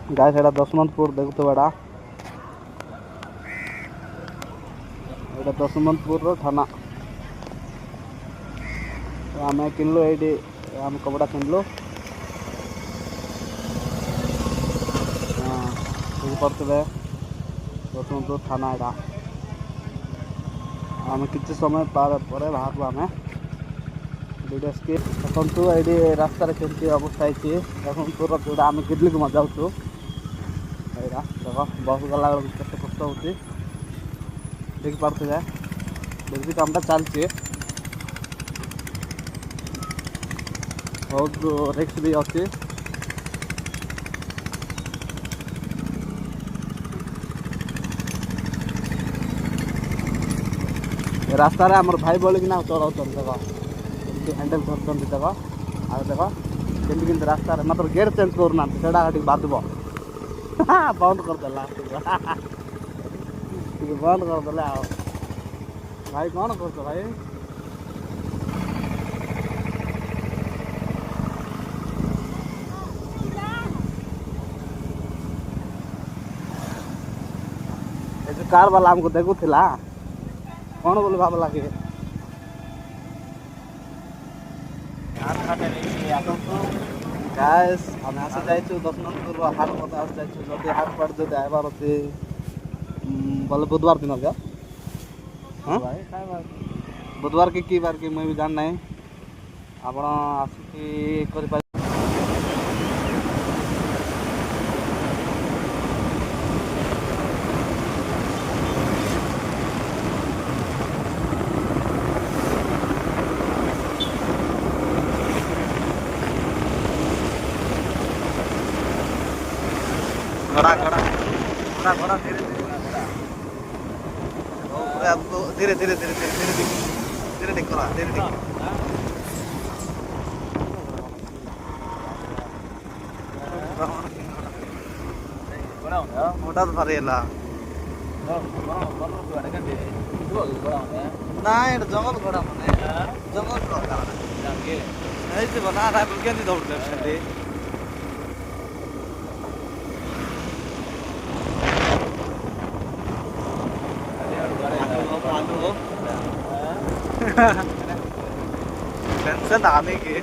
guys एटा दशमंतपुर देखुतो एटा दशमंतपुर रो थाना आम किनलु ये आम कपड़ा किनलु पड़े दशमंतपुर थाना एटा आम किसी समय पर बाहर आम वीडियो देखु ये रास्तार केमती अवस्था है दशमंतपुर जोड़ा आम किडली को जाऊँ देख बस गला के कष्ट हो देख पारे देखिए कामटा चलती बहुत रिक्स भी अच्छी रास्तार आम भाई बोलिकिना चलाऊ देख हैंडल धरते देख आ देख केमती रास्तार मतलब गेट चेंज करना से बाधब बंद करदे बंद करदे भाई कौन कर भाई जो कार वाला हमको देखुला कौन बोल भावला कि गाइस हम आसे जाइछु दशमंतपुर हाट पता आसे जाइछु जदि हाट पड़ जदि आइबार अछि बोले बुधवार दिन क्या हां बुधवार के की बार के मैं भी जान नहीं आपण आसिकी करि पाइ घड़ा घड़ा घड़ा घड़ा धीरे धीरे धीरे धीरे धीरे धीरे देखो धीरे देखो मोटा तो भारी है ना जंगल घोड़ा माने जंगल घोड़ा ऐसे बना रहा है क्या नहीं दौड़ सकते टेंशन आने की